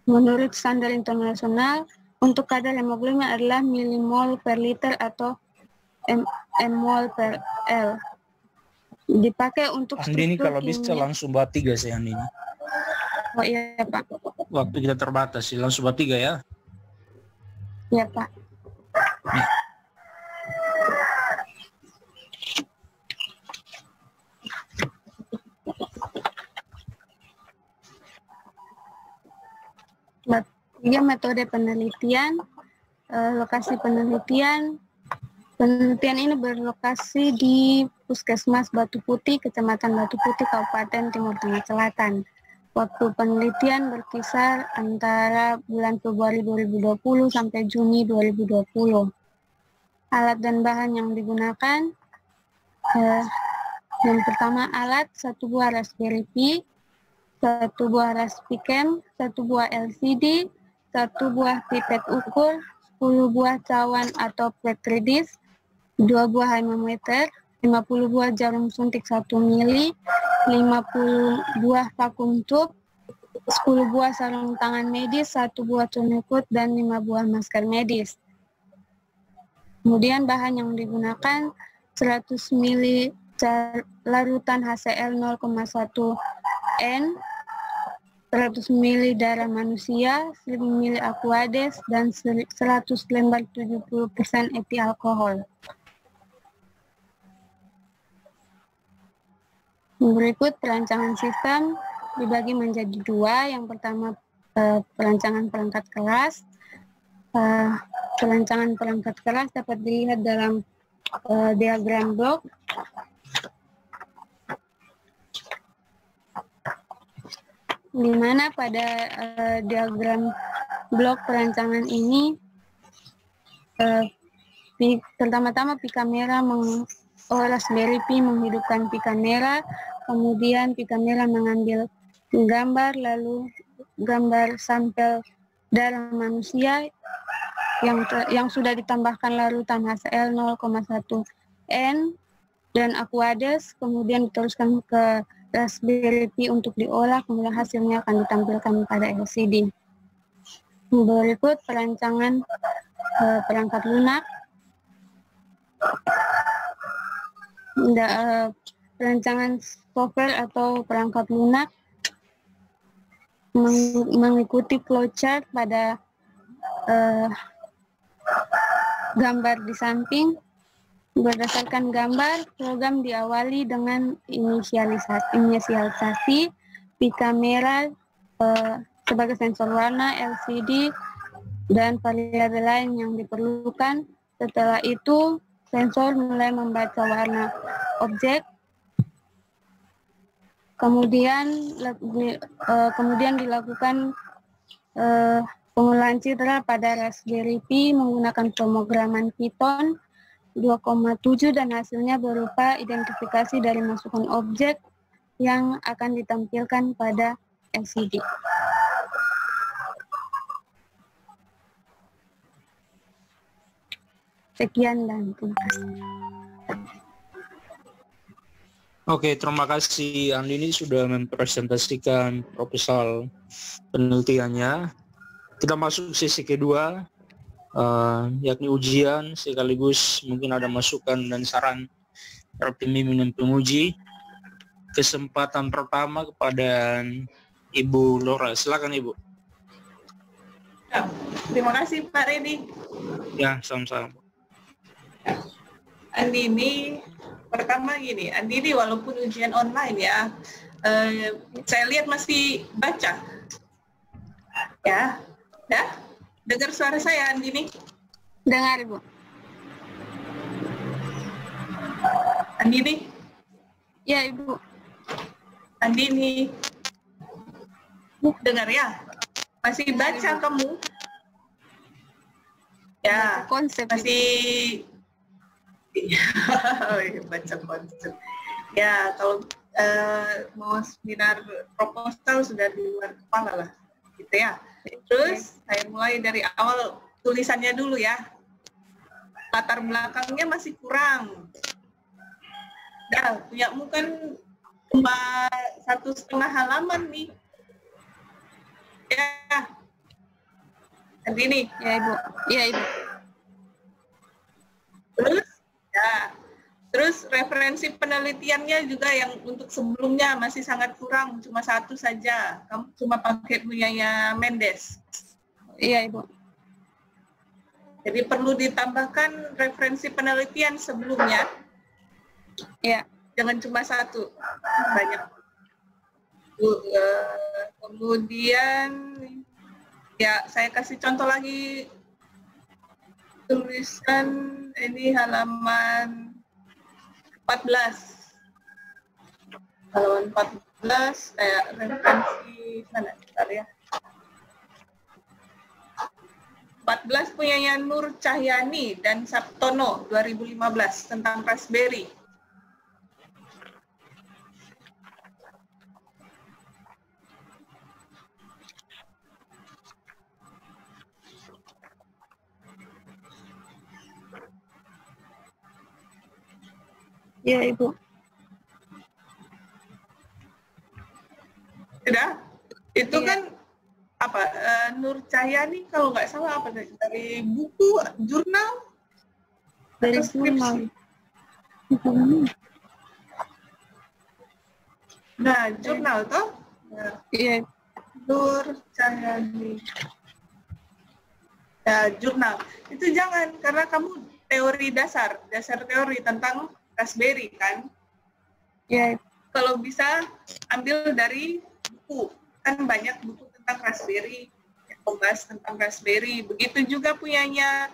Menurut standar internasional, untuk kadar hemoglobin adalah milimol per liter atau mmol per L. Dipakai untuk Andi ini struktur kalau bisa kimia. langsung buat 3 sih Andi ini. Oh iya Pak. Waktu kita terbatas sih, langsung buat 3 ya. Iya Pak. Nih. Tiga metode penelitian, lokasi penelitian. Penelitian ini berlokasi di Puskesmas Batu Putih, Kecamatan Batu Putih, Kabupaten Timur Tengah Selatan. Waktu penelitian berkisar antara bulan Februari 2020 sampai Juni 2020. Alat dan bahan yang digunakan, yang pertama alat, 1 buah Raspberry Pi, 1 buah Raspicam, 1 buah LCD, 1 buah pipet ukur, 10 buah cawan atau petri-dish, 2 buah anemometer, 50 buah jarum suntik 1 mili, 50 buah vakum tube, 10 buah sarung tangan medis, 1 buah tourniquet, dan 5 buah masker medis. Kemudian bahan yang digunakan 100 mili larutan HCl 0,1 N, 100 mili darah manusia, 1000 mili Aquades, dan 100 lembar 70% etil alkohol. Berikut perancangan sistem dibagi menjadi 2. Yang pertama perancangan perangkat keras. Perancangan perangkat keras dapat dilihat dalam diagram blok. Di mana pada diagram blok perancangan ini pertama-tama pi kamera Raspberry Pi menghidupkan pi kamera, kemudian pi kamera mengambil gambar, lalu gambar sampel darah manusia yang sudah ditambahkan larutan HCl 0,1 N dan Aquades, kemudian diteruskan ke Raspberry Pi untuk diolah, kemudian hasilnya akan ditampilkan pada LCD. Berikut perancangan perangkat lunak. Perancangan software atau perangkat lunak mengikuti flowchart pada gambar di samping. Berdasarkan gambar, program diawali dengan inisialisasi pi kamera sebagai sensor warna, LCD, dan variabel lain yang diperlukan. Setelah itu, sensor mulai membaca warna objek. Kemudian dilakukan pengolahan citra pada Raspberry Pi menggunakan pemrograman Python 2,7 dan hasilnya berupa identifikasi dari masukan objek yang akan ditampilkan pada LCD. Sekian dan terima kasih. Oke, terima kasih Andi ini sudah mempresentasikan proposal penelitiannya. Kita masuk sesi kedua, yakni ujian sekaligus mungkin ada masukan dan saran para pembimbing dan penguji. Kesempatan pertama kepada Ibu Laura, silakan Ibu. Ya, terima kasih Pak Redi. Ya, sama-sama. Andi ini pertama gini, Andi ini walaupun ujian online ya, saya lihat masih baca. Ya, dengar suara saya Andi ini? Dengar Ibu. Andi ini? Ya Ibu. Andi ini dengar ya? Masih baca kamu? Ya, konsep masih baca konsep. Ya, kalau mau seminar proposal sudah di luar kepala lah, gitu ya. Terus saya mulai dari awal tulisannya dulu ya. Latar belakangnya masih kurang. Ya, punyamu kan cuma 1,5 halaman nih. Ya, Andini. Ya, Ibu. Iya, Ibu. Terus referensi penelitiannya juga yang untuk sebelumnya masih sangat kurang, cuma satu saja. Kamu cuma pakai punyanya Mendes. Iya, Ibu. Jadi perlu ditambahkan referensi penelitian sebelumnya. Iya. Jangan cuma satu, banyak. Kemudian, ya saya kasih contoh lagi tulisan ini halaman 14. Halaman 14, kayak referensi sana, bentar ya. 14 punyanya Nur Cahyani dan Sabtono 2015 tentang Raspberry. Iya, Ibu. Sudah? Itu Iya. kan apa? Nur Cahyani kalau nggak salah apa dari buku, jurnal, Dari atau skripsi? Nah, jurnal toh? Nah, Iya. Nur Cahyani. Ya, jurnal. Itu jangan, karena kamu teori dasar teori tentang Raspberry kan. Iya. Kalau bisa ambil dari buku, kan banyak buku tentang Raspberry, yang membahas tentang Raspberry. Begitu juga punyanya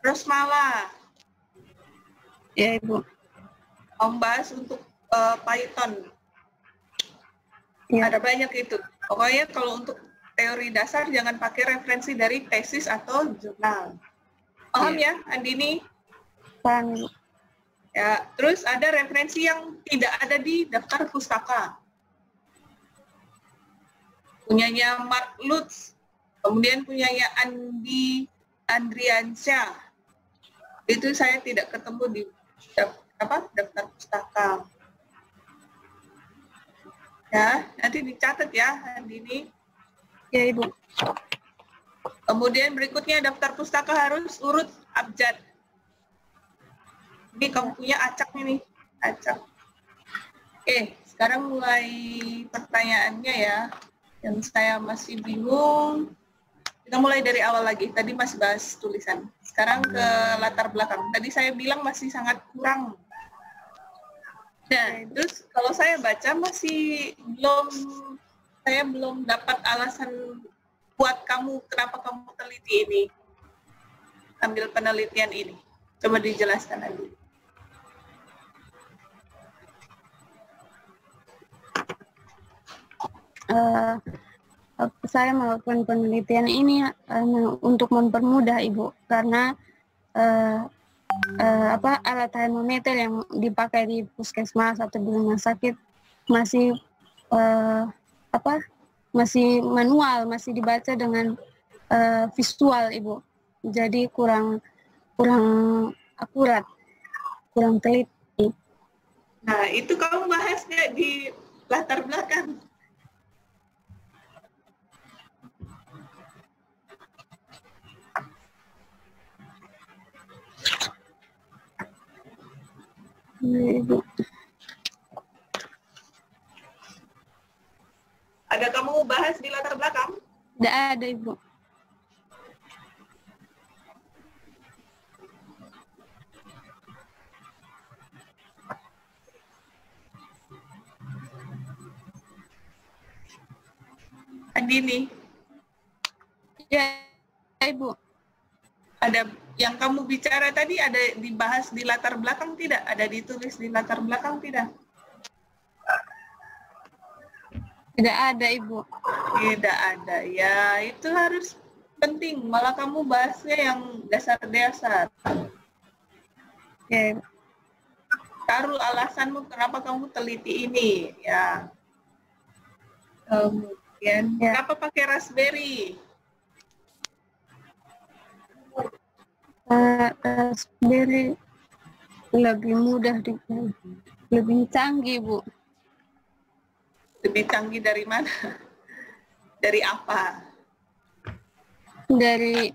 Rosmala, Iya, Ibu. membahas untuk Python. Iya. Ada banyak itu. Pokoknya kalau untuk teori dasar jangan pakai referensi dari tesis atau jurnal. Paham ya, Andini? Paham, Ibu. Ya, terus ada referensi yang tidak ada di daftar pustaka. Punyanya Mark Lutz, kemudian punyanya Andriansyah. Itu saya tidak ketemu di daftar pustaka. Ya, nanti dicatat ya, Andini. Ya, Ibu. Kemudian berikutnya daftar pustaka harus urut abjad. Ini kamu punya acak ini, acak. Oke, sekarang mulai pertanyaannya ya. Yang saya masih bingung. Kita mulai dari awal lagi. Tadi masih bahas tulisan. Sekarang ke latar belakang. Tadi saya bilang masih sangat kurang. Nah, terus kalau saya baca saya belum dapat alasan buat kamu, kenapa kamu teliti ini, ambil penelitian ini. Coba dijelaskan lagi. Saya melakukan penelitian ini untuk mempermudah Ibu, karena alat termometer yang dipakai di puskesmas atau di rumah sakit masih masih manual, masih dibaca dengan visual, Ibu. Jadi kurang akurat, kurang teliti. Nah, itu kamu bahas nggak di latar belakang? Ibu. Ada kamu bahas di latar belakang? Tidak ada, Ibu. Andini? Ya, Ibu. Ada yang kamu bicara tadi, ada dibahas di latar belakang tidak? Ada ditulis di latar belakang tidak? Tidak ada, Ibu. Tidak ada. Ya, itu harus penting. Malah kamu bahasnya yang dasar-dasar. Ya, Ibu. Taruh alasanmu kenapa kamu teliti ini, ya. Kemudian, kenapa pakai Raspberry? Raspberry lebih mudah, lebih canggih, Bu. Lebih canggih dari mana? Dari apa? dari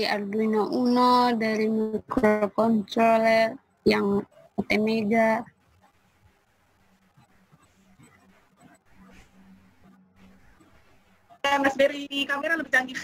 Arduino Uno, dari microcontroller yang Mega. Raspberry kamera lebih canggih.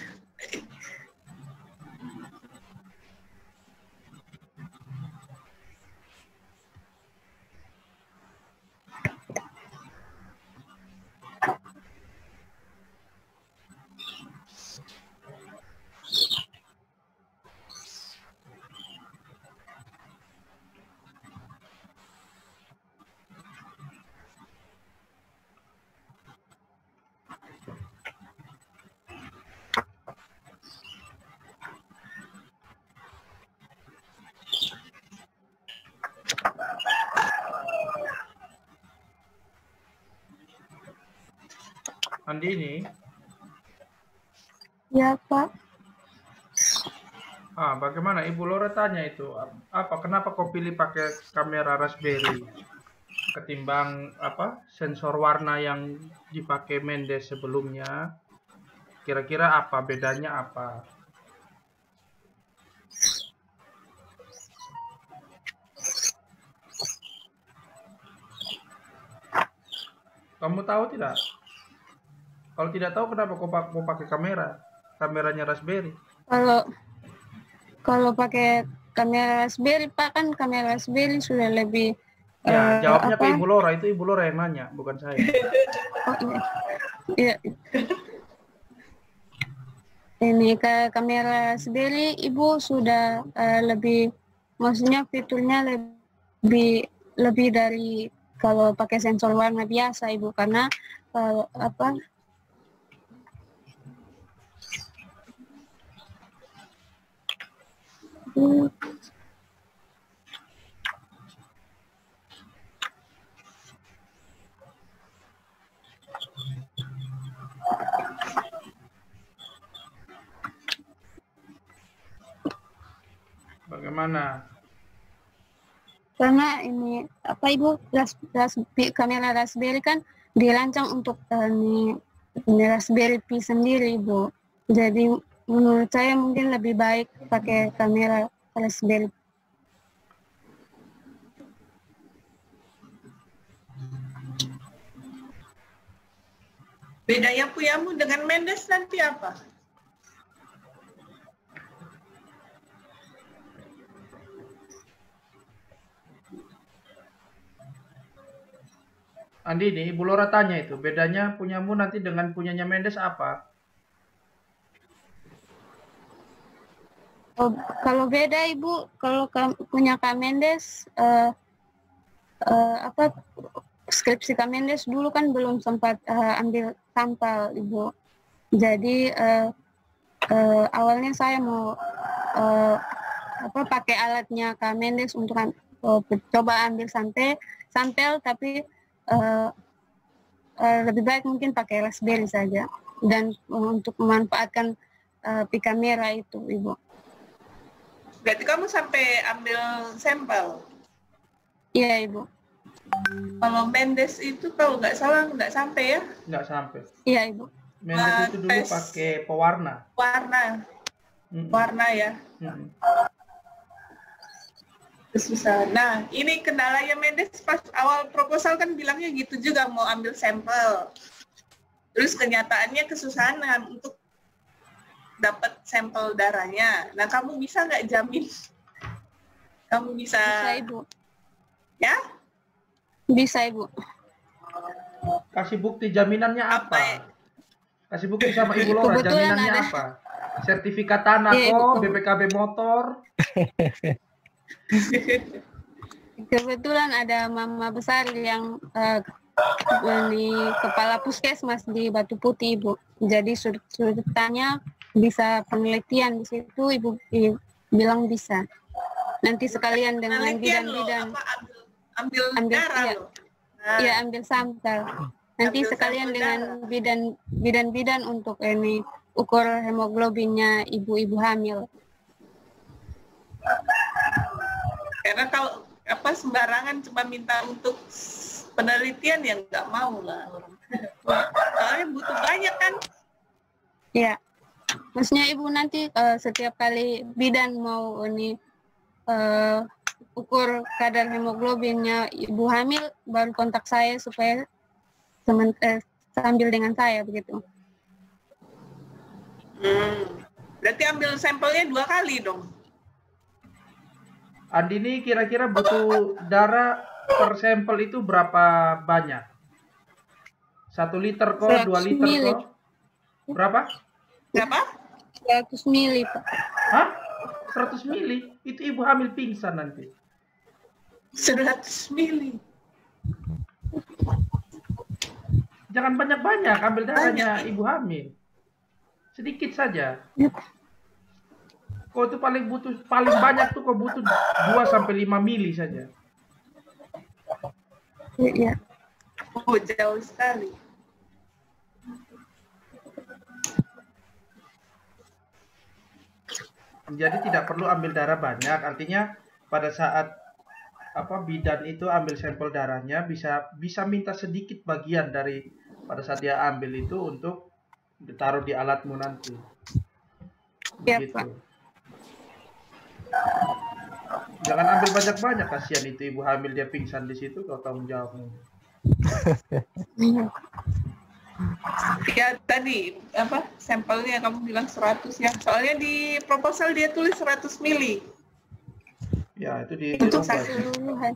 Andini, Ya, Pak. bagaimana Ibu Laura tanya itu, kenapa kau pilih pakai kamera Raspberry ketimbang sensor warna yang dipakai Mendes sebelumnya? Kira-kira apa bedanya apa? Kamu tahu tidak? Kalau tidak tahu kenapa kau mau pakai kameranya Raspberry? Kalau pakai kamera Raspberry, Pak, kan kamera Raspberry sudah lebih Ya, jawabnya ke Ibu Laura, itu Ibu Laura yang nanya, bukan saya. Oh iya. Ini ke kamera Raspberry, Ibu sudah lebih, maksudnya fiturnya lebih dari kalau pakai sensor warna biasa, Ibu, karena Bagaimana? karena ini Ibu, kamera Raspberry kan dirancang untuk ini Raspberry Pi sendiri, Ibu. Jadi menurut saya mungkin lebih baik pakai kamera Raspberry. Bedanya puyamu dengan Mendes nanti apa? Andini, Ibu Laura tanya itu, bedanya punyamu nanti dengan punyanya Mendes apa? Kalau beda, Ibu, kalau punya Kak Mendes, skripsi Kak Mendes dulu kan belum sempat ambil sampel, Ibu. Jadi awalnya saya mau pakai alatnya Kak Mendes untuk coba ambil sampel, tapi lebih baik mungkin pakai Raspberry saja, dan untuk memanfaatkan Pi kamera itu, Ibu. Berarti kamu sampai ambil sampel? Iya, Ibu. Kalau Mendes itu kalau nggak salah nggak sampai ya? Nggak sampai. Iya, Ibu. Mendes itu dulu pakai pewarna. Warna ya. Susah. Nah, ini kendalanya Mendes pas awal proposal kan bilangnya gitu juga, mau ambil sampel. Terus kenyataannya kesusahan untuk dapat sampel darahnya. Nah, kamu bisa nggak jamin? Kamu bisa? Bisa, Ibu. Ya? Bisa, Ibu. Kasih bukti jaminannya apa? Kasih bukti sama Ibu Laura, jaminannya apa? Sertifikat tanah kok, BPKB motor. Kebetulan ada mama besar yang kepala puskesmas di Batu Putih, Ibu. Jadi surutannya bisa penelitian di situ, Ibu bilang bisa. Nanti sekalian dengan bidan-bidan. Ambil darah loh. Iya, ambil sampel. Nanti sekalian dengan bidan-bidan untuk ini ukur hemoglobinnya ibu-ibu hamil. Karena kalau sembarangan cuma minta untuk penelitian yang nggak mau lah. Soalnya butuh banyak kan? Iya. Maksudnya ibu nanti setiap kali bidan mau ini ukur kadar hemoglobinnya ibu hamil, baru kontak saya supaya sambil dengan saya begitu. Berarti ambil sampelnya 2 kali dong. Andini kira-kira butuh darah per sampel itu berapa banyak? 1 liter kok, 2 liter kok? Berapa? Berapa? 100 mili, Pak. Hah? 100 mili? Itu ibu hamil pingsan nanti. 100 mili. Jangan banyak-banyak, ambil darahnya ibu hamil. Sedikit saja. Kau itu paling banyak tuh kau butuh 2-5 mili saja. Iya. Oh, jauh sekali. Jadi tidak perlu ambil darah banyak, artinya pada saat bidan itu ambil sampel darahnya bisa minta sedikit bagian dari pada saat dia ambil itu untuk ditaruh di alatmu nanti. Iya, Begitu. Pak. Jangan ambil banyak-banyak, kasihan itu ibu hamil dia pingsan di situ, kau tanggung jawabnya. Ya tadi sampelnya kamu bilang 100 ya. Soalnya di proposal dia tulis 100 mili. Ya, itu di Untuk keseluruhan.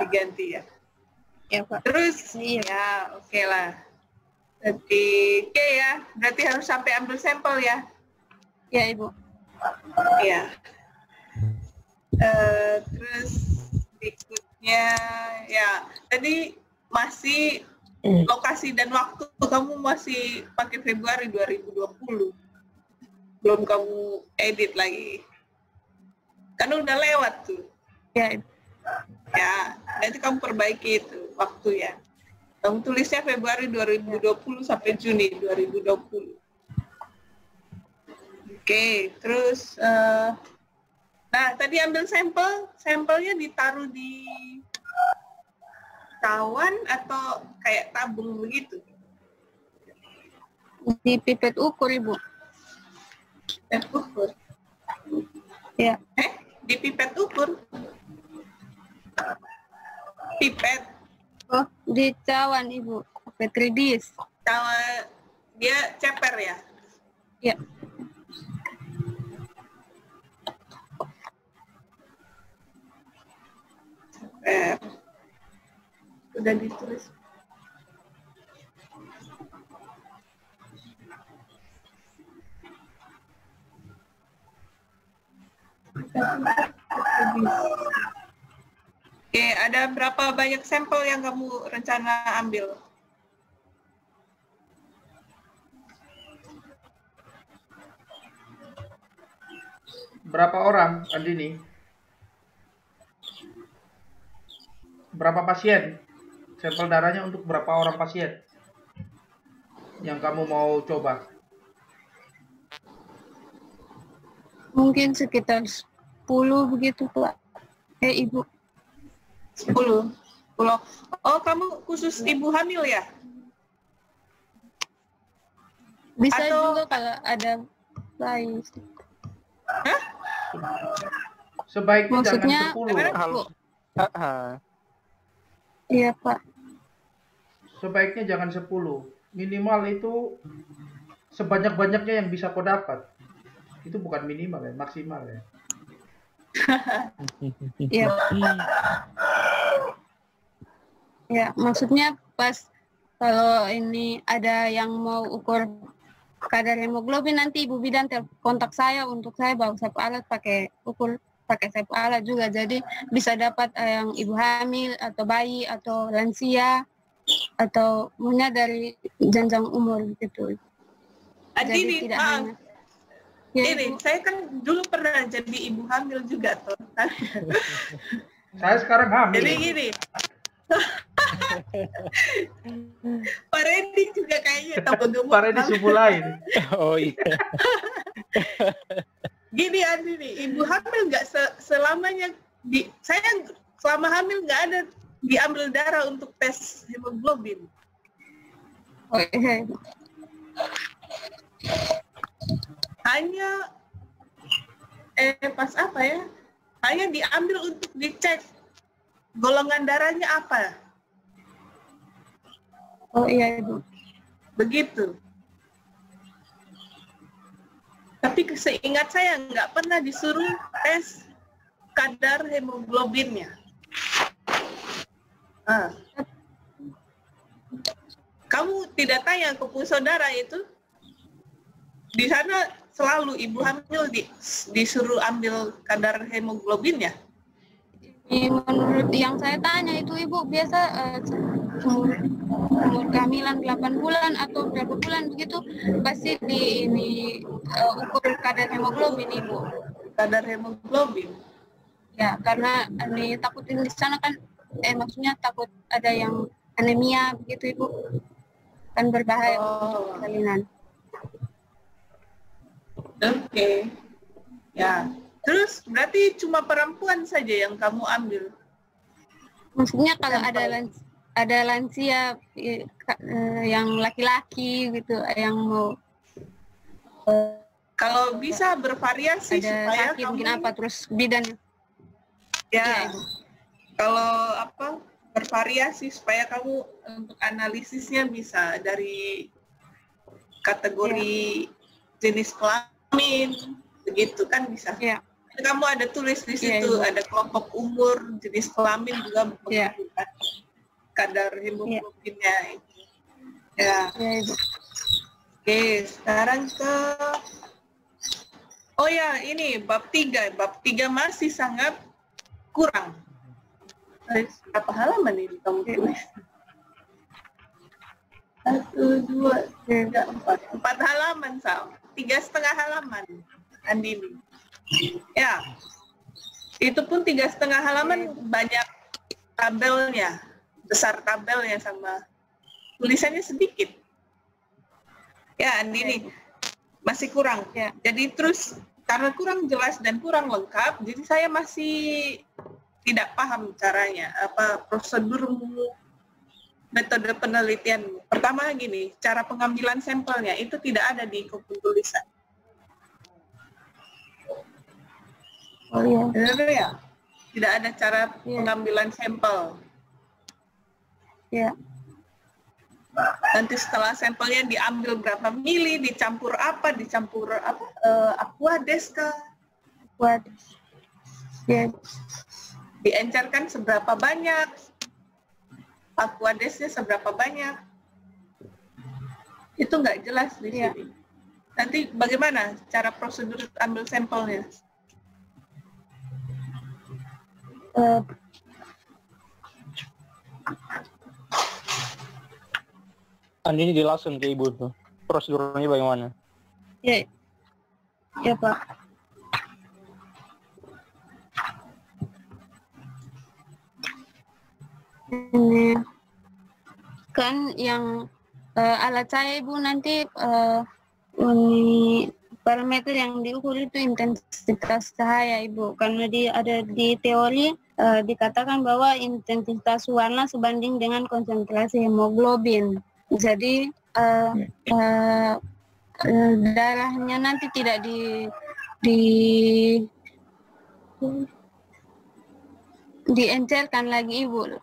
diganti ya. Ya, Pak. Terus ya oke lah. Berarti oke ya. Berarti harus sampai ambil sampel ya. Ya, Ibu. Iya. Terus berikutnya ya tadi masih lokasi dan waktu kamu masih pakai Februari 2020. Belum kamu edit lagi. Kan udah lewat tuh. Ya, Ibu. Ya, nanti kamu perbaiki itu waktu ya. Kamu tulisnya Februari 2020 sampai Juni 2020. Oke, terus nah tadi ambil sampelnya ditaruh di cawan atau kayak tabung begitu? Di pipet ukur, Ibu. Pipet ukur? Ya. Di pipet ukur? Pipet? Oh, di cawan, Ibu. Petri dish. Cawan, dia ceper ya? Ya. Udah ditulis. Oke, ada berapa banyak sampel yang kamu rencana ambil? Berapa orang, Andini? Berapa pasien? Sampel darahnya untuk berapa orang pasien yang kamu mau coba? Mungkin sekitar 10 begitu, Pak. Ibu. 10. Oh, kamu khusus ibu hamil ya? Bisa Atau- juga kalau ada bayi. Hah? Sebaiknya Maksudnya, jangan 10. Halo. Iya, Pak. Sebaiknya jangan 10. Minimal itu sebanyak-banyaknya yang bisa kau dapat. Itu bukan minimal ya, maksimal ya. Iya. Ya, maksudnya pas kalau ini ada yang mau ukur kadar hemoglobin, nanti Ibu Bidan kontak saya untuk saya bawa sapu alat pakai sapu alat juga. Jadi bisa dapat yang ibu hamil atau bayi atau lansia atau punya dari jenjang umur gitu. Jadi tidak maaf, hanya ya, ini Ibu. saya kan dulu pernah jadi ibu hamil juga tuh. Saya sekarang hamil. Jadi gini, Pak Randy juga kayaknya tambah gemuk. Pak Randy subuh lain. Oh iya. Gini Andi nih, ibu hamil nggak selamanya saya selama hamil nggak ada diambil darah untuk tes hemoglobin. Oh, iya. hanya pas apa ya? Hanya diambil untuk dicek golongan darahnya apa. Oh iya Ibu. Begitu. Tapi seingat saya nggak pernah disuruh tes kadar hemoglobinnya. Kamu tidak tanya ke saudara itu? Di sana selalu ibu hamil disuruh ambil kadar hemoglobinnya? Menurut yang saya tanya itu Ibu biasa umur kehamilan 8 bulan atau berapa bulan begitu pasti ukur kadar hemoglobin Ibu. Kadar hemoglobin? Ya, karena takutin di sana kan maksudnya takut ada yang anemia begitu Ibu. Kan berbahaya untuk salinan. Oke. Ya. Terus berarti cuma perempuan saja yang kamu ambil? Maksudnya kalau ada lansia yang laki-laki gitu yang mau kalau bisa bervariasi ada supaya sakit kamu mungkin apa terus bidan ya. Kalau bervariasi supaya kamu untuk analisisnya bisa dari kategori jenis kelamin begitu kan bisa. Ya. Kamu ada tulis di situ, ada kelompok umur, jenis kelamin juga menentukan kadar hemoglobinnya. Ya. Ibu. Oke, sekarang oh ya, ini bab 3. Bab 3 masih sangat kurang. Berapa halaman ini kamu tulis? 1, 2, 3, 4. 4 halaman, Sal. 3,5 halaman, Andini. Ya, itu pun 3,5 halaman banyak tabelnya, besar tabelnya sama tulisannya sedikit. Ya, Andini masih kurang. Ya. Jadi terus karena kurang jelas dan kurang lengkap, jadi saya masih tidak paham caranya, apa prosedurmu, metode penelitian. Pertama gini, cara pengambilan sampelnya itu tidak ada di buku tulisan. Oh iya. Benar ya? Tidak ada cara pengambilan sampel. Ya. Nanti setelah sampelnya diambil berapa mili, dicampur Aquades kah? Buat ya. Diencerkan seberapa banyak? Aquadesnya seberapa banyak? Itu nggak jelas di sini. Nanti bagaimana cara prosedur ambil sampelnya? Ini jelasin ke Ibu tuh. Prosedurnya bagaimana? Ya. Ya, Pak. Ini kan yang alat saya Ibu nanti ini parameter yang diukur itu intensitas cahaya Ibu, karena ada di teori dikatakan bahwa intensitas warna sebanding dengan konsentrasi hemoglobin. Jadi darahnya nanti tidak diencerkan lagi Ibu.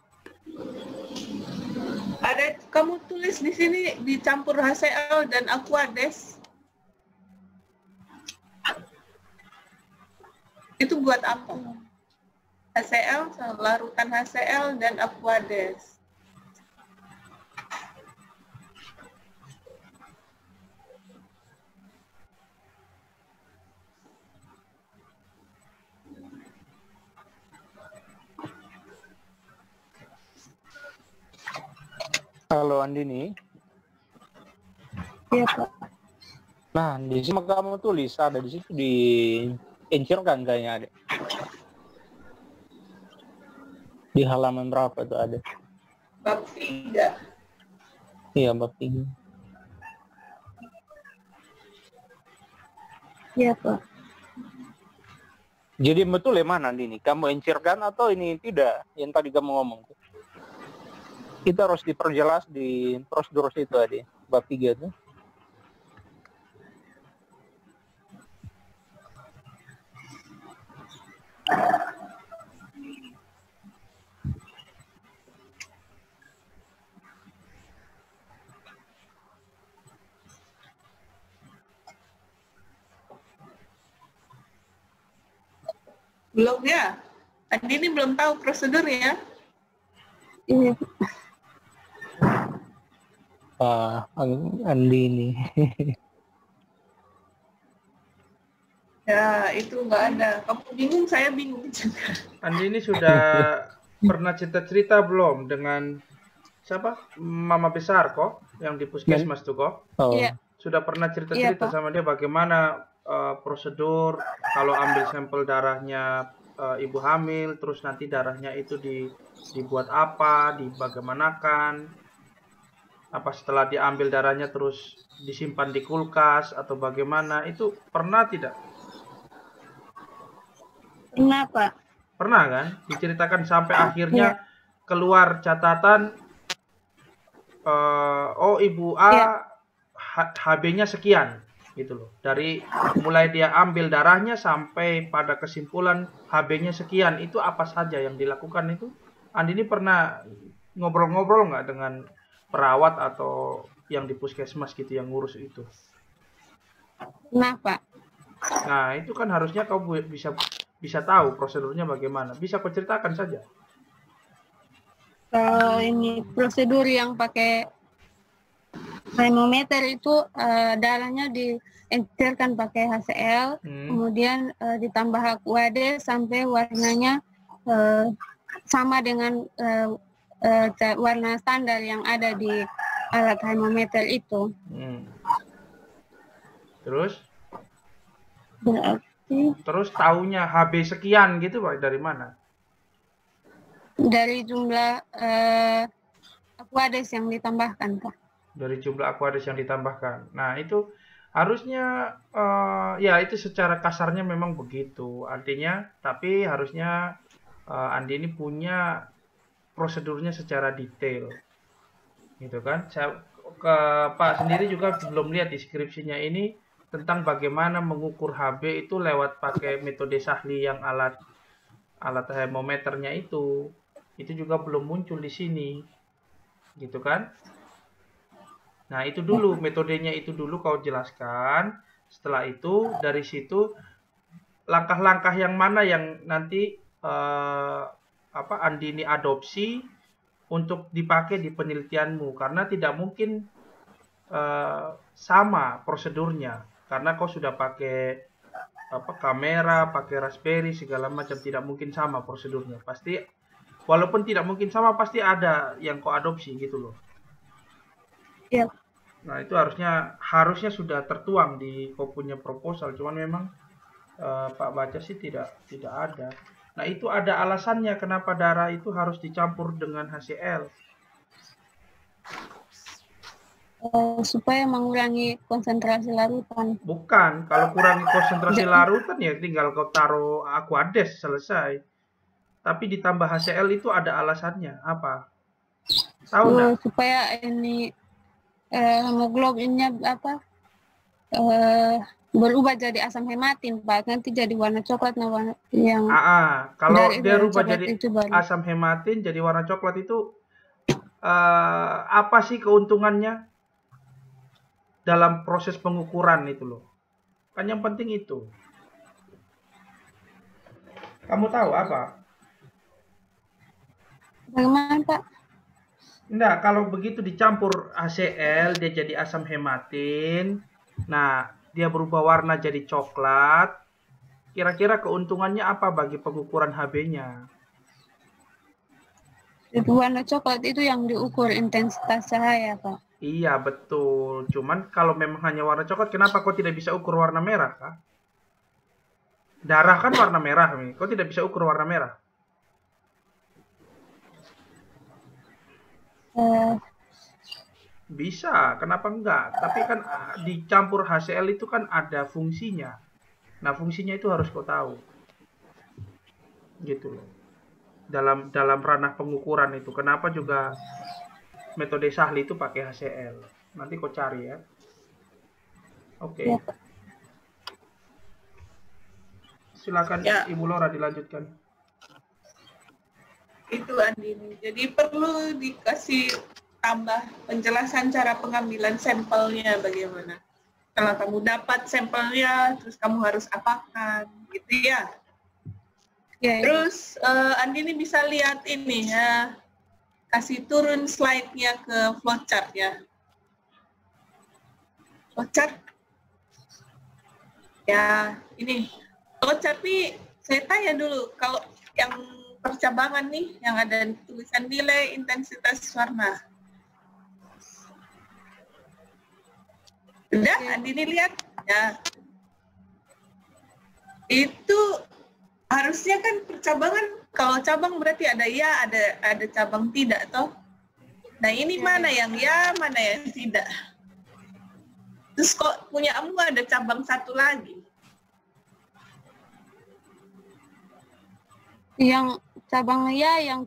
Ada kamu tulis di sini dicampur HCl dan Aquades. Itu buat apa? HCl, larutan HCl dan Aquades. Halo Andini. Iya Pak. Nah, di sini kamu tulis ada di situ diencerkan kayaknya ada. Di halaman berapa tuh ada? Bab 3. Iya, bab 3. Iya Pak. Jadi betul ya mana Andini? Kamu encerkan atau ini tidak? Yang tadi kamu ngomong tuh. Kita harus diperjelas di prosedur itu tadi, bab 3 itu. Belum ya? Andini belum tahu prosedur ya? Iya. Andi ini. Ya, itu nggak ada. Kamu bingung, saya bingung juga. Andi ini sudah pernah cerita-cerita belum dengan siapa? Mama besar kok, yang di puskesmas tuh kok. Oh, Iya. Sudah pernah cerita-cerita Iya, Pak. sama dia bagaimana prosedur kalau ambil sampel darahnya ibu hamil, terus nanti darahnya itu dibuat apa, dibagaimanakan, apa setelah diambil darahnya terus disimpan di kulkas atau bagaimana, itu pernah tidak? Kenapa? Pernah kan? Diceritakan sampai akhirnya Iya. keluar catatan, oh ibu A Iya. HB-nya sekian, gitu loh. Dari mulai dia ambil darahnya sampai pada kesimpulan HB-nya sekian, itu apa saja yang dilakukan itu? Andi ini pernah ngobrol-ngobrol nggak dengan perawat atau yang di puskesmas gitu yang ngurus itu? Kenapa? Nah, itu kan harusnya kau bisa tahu prosedurnya bagaimana. Bisa kau ceritakan saja. Kalau ini prosedur yang pakai termometer itu darahnya diencerkan pakai HCl, kemudian ditambah Aquades sampai warnanya sama dengan warna standar yang ada di alat termometer itu. Terus? Berarti Terus tahunya HB sekian gitu Pak, dari mana? dari jumlah Aquades yang ditambahkan, Pak. Dari jumlah Aquades yang ditambahkan. Nah, itu harusnya ya itu secara kasarnya memang begitu. Artinya, tapi harusnya Andi ini punya prosedurnya secara detail. Gitu kan? Pak sendiri juga belum lihat di skripsinya ini tentang bagaimana mengukur HB itu lewat pakai metode Sahli yang alat termometernya itu juga belum muncul di sini, gitu kan? Nah itu dulu metodenya itu dulu kau jelaskan. Setelah itu dari situ langkah-langkah yang mana yang nanti Andi ini adopsi untuk dipakai di penelitianmu, karena tidak mungkin sama prosedurnya. Karena kau sudah pakai kamera, pakai Raspberry segala macam, tidak mungkin sama prosedurnya. Pasti walaupun tidak mungkin sama, pasti ada yang kau adopsi gitu loh. Iya. Nah, itu harusnya sudah tertuang di kau punya proposal, cuman memang Pak baca sih tidak ada. Nah, itu ada alasannya kenapa darah itu harus dicampur dengan HCl. Supaya mengurangi konsentrasi larutan. Bukan, kalau kurangi konsentrasi larutan ya tinggal kau taruh Aquades selesai. Tapi ditambah HCl itu ada alasannya. Apa? Tahu nggak? Supaya ini hemoglobinnya berubah jadi asam hematin, Pak. Nanti jadi warna coklat, warna yang kalau dia rubah jadi asam hematin, jadi warna coklat itu apa sih keuntungannya dalam proses pengukuran itu loh? Kan yang penting itu. Kamu tahu apa? Bagaimana, Pak? Enggak, kalau begitu dicampur HCl, dia jadi asam hematin. Nah, dia berubah warna jadi coklat. Kira-kira keuntungannya apa bagi pengukuran HB-nya? Warna coklat itu yang diukur intensitas cahaya, Pak. Iya, betul. Cuman kalau memang hanya warna coklat, kenapa kau tidak bisa ukur warna merah, Kak? Darah kan warna merah nih. Kau tidak bisa ukur warna merah? Bisa, kenapa enggak? Tapi kan dicampur HCl itu kan ada fungsinya. Nah, fungsinya itu harus kau tahu. Gitu loh. Dalam ranah pengukuran itu. Kenapa juga metode Sahli itu pakai HCl. Nanti kau cari ya. Oke. silakan Ya. Ibu Laura dilanjutkan. Itu Andini. Jadi perlu dikasih tambah penjelasan cara pengambilan sampelnya bagaimana. Kalau kamu dapat sampelnya, terus kamu harus apakan, gitu ya. Ya, Ibu. Terus Andini bisa lihat ini ya, kasih turun slide-nya ke flowchart ya. Flowchart. Ya, ini. Flowchart nih, saya tanya dulu, kalau yang percabangan nih, yang ada tulisan nilai intensitas warna. Udah, Andini lihat? Ya. Itu harusnya kan percabangan, kalau cabang berarti ada ya, ada cabang tidak toh. Nah ini mana yang ya, mana yang tidak. Terus kok punya kamu ada cabang satu lagi. Yang cabang ya, yang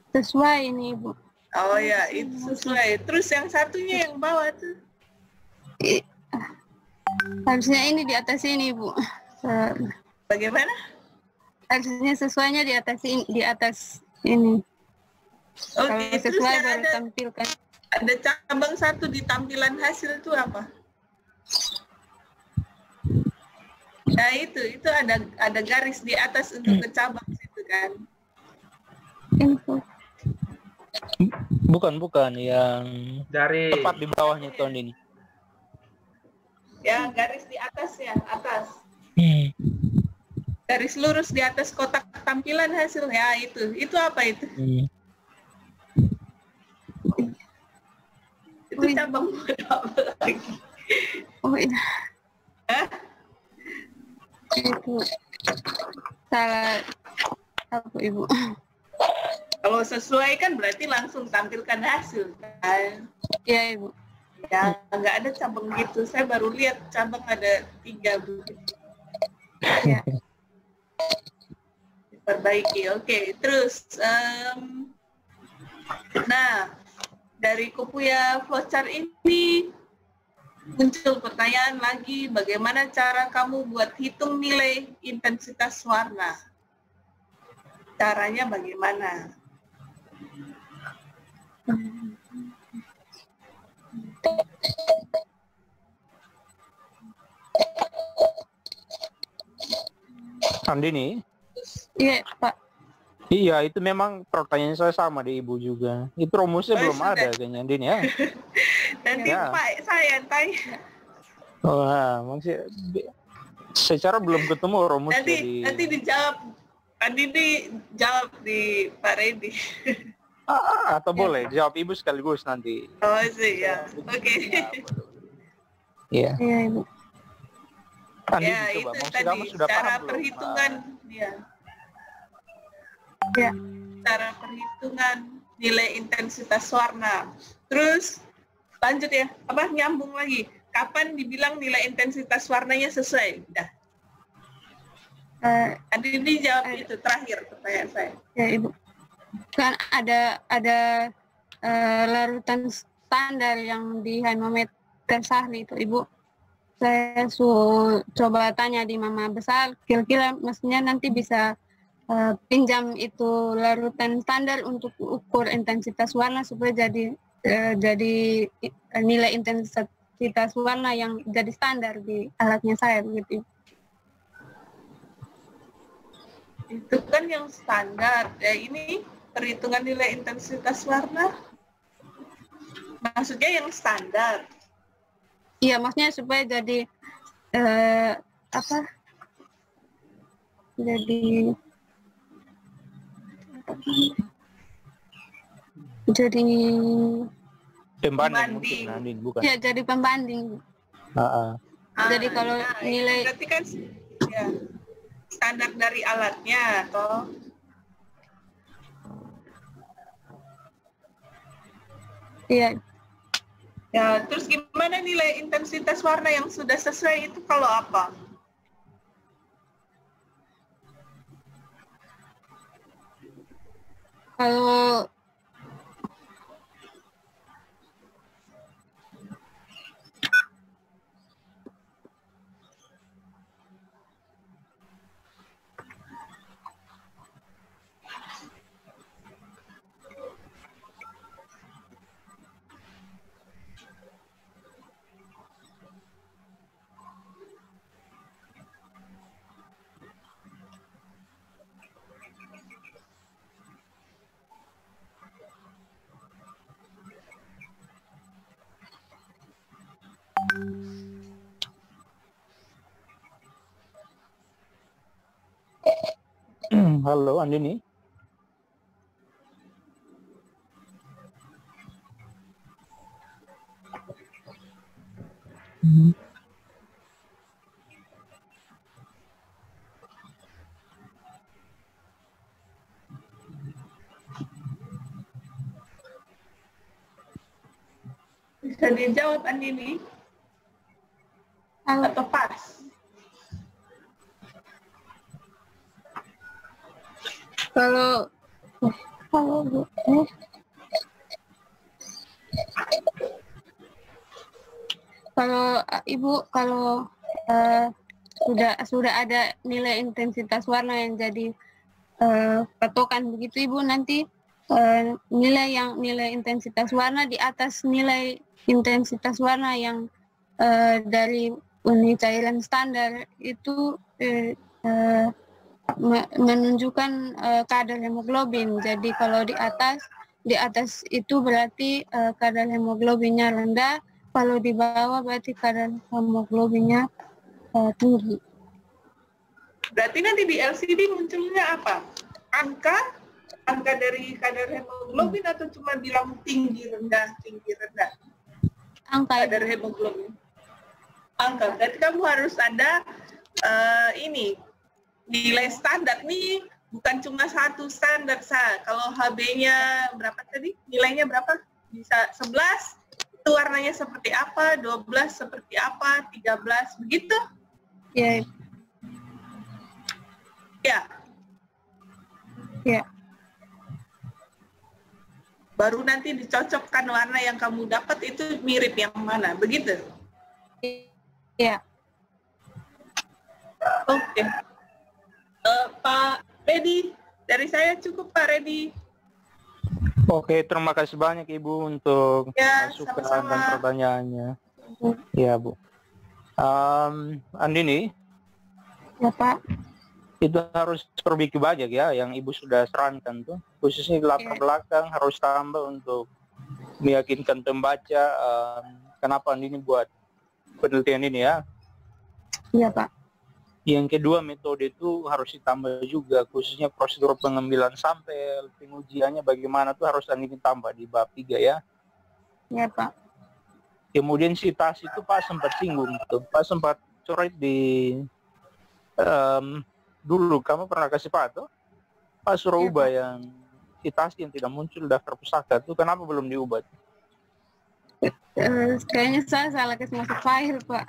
sesuai ini, Ibu. Oh ya, itu sesuai. Terus yang satunya yang bawah tuh. Harusnya ini di atas ini, Bu. Bagaimana? Harusnya sesuainya di atas ini. Oh, Kalau terus sesuai yang baru tampilkan. ada cabang satu di tampilan hasil itu apa? Nah itu ada garis di atas untuk ke cabang situ kan. Info. Bukan yang Dari tepat di bawahnya tahun ini. Ya, garis di atas ya, atas. Hmm. Garis lurus di atas kotak tampilan hasil ya itu. Itu apa itu? Hmm. Itu cabang apa lagi? Oh iya, Hah? itu salah apa, Ibu? Kalau sesuai kan berarti langsung tampilkan hasil kan? Ya, Ibu. Ya, nggak ada cabang gitu. Saya baru lihat cabang ada 3 begitu. Ya. Diperbaiki. Oke, terus nah dari Kopuya flowchart ini muncul pertanyaan lagi, bagaimana cara kamu buat hitung nilai intensitas warna? Caranya bagaimana? Andini? Iya, Pak. Iya, itu memang pertanyaan saya sama di Ibu juga. Itu rumusnya Oh, belum sudah. ada kayaknya, Andini ya. Nanti Ya. Pak saya tanya. Wah, maksudnya secara belum ketemu rumusnya Nanti dijawab. Nanti dijawab di Pak Reddy. atau boleh jawab Ibu sekaligus nanti. Oh sih ya. Oke. Iya. Iya, Ibu. Andini Ya coba, itu maksud tadi kamu sudah cara paham belum? perhitungan. Ya. Ya. Cara perhitungan nilai intensitas warna. Terus lanjut ya. Apa nyambung lagi? Kapan dibilang nilai intensitas warnanya sesuai? Dah. Andini jawab itu terakhir pertanyaan saya. Ya, Ibu. Kan ada larutan standar yang di Hanometer Sahli itu, Ibu. Saya coba tanya di Mama Besar, kira-kira mestinya nanti bisa pinjam itu larutan standar untuk ukur intensitas warna supaya jadi nilai intensitas warna yang jadi standar di alatnya saya begitu. Itu kan yang standar. Ya ini perhitungan nilai intensitas warna. Maksudnya yang standar. Iya, maksudnya supaya jadi apa? Jadi Pembanding Pembanding. mungkin, Andini, bukan? ya jadi pembanding. Jadi kalau nilai- berarti kan ya, standar dari alatnya atau Iya, ya, terus gimana nilai intensitas warna yang sudah sesuai itu kalau apa? kalau Halo, Andini. Bisa dijawab Andini Halo. atau pas? Kalau Bu. Kalau Ibu sudah ada nilai intensitas warna yang jadi patokan begitu Ibu, nanti nilai intensitas warna di atas nilai intensitas warna yang dari unit cairan standar itu menunjukkan kadar hemoglobin. Jadi kalau di atas itu berarti kadar hemoglobinnya rendah, kalau di bawah berarti kadar hemoglobinnya tinggi. Berarti nanti di LCD munculnya apa? Angka dari kadar hemoglobin atau cuma bilang tinggi rendah? Angka Kadar hemoglobin. Angka. Berarti kamu harus ada nilai standar nih, bukan cuma satu standar Kalau HB-nya berapa tadi? Nilainya berapa? Bisa 11, itu warnanya seperti apa? 12 seperti apa? 13 begitu? ya. Ya. Ya. Baru nanti dicocokkan warna yang kamu dapat itu mirip yang mana, begitu? Ya. Oke. Pak Redi, dari saya cukup Pak Redi. Oke, terima kasih banyak Ibu untuk Ya, masukan sama-sama. dan pertanyaannya. Ya, Bu. Andini, Ya Pak. itu harus perbaiki banyak ya yang Ibu sudah sarankan tuh. Khususnya di latar belakang harus tambah untuk meyakinkan pembaca kenapa Andini buat penelitian ini ya. Iya Pak. Yang kedua, metode itu harus ditambah juga, khususnya prosedur pengambilan sampel, pengujiannya bagaimana tuh harus Andini tambah di bab 3 ya. Iya Pak. Kemudian citasi itu Pak sempat singgung tuh. Pak sempat coret di dulu kamu pernah kasih Pak tuh. Pak suruh Iya, ubah Pak. yang citasi yang tidak muncul daftar pusaka tuh, kenapa belum diubah? Kayaknya saya salah kasih masuk file Pak.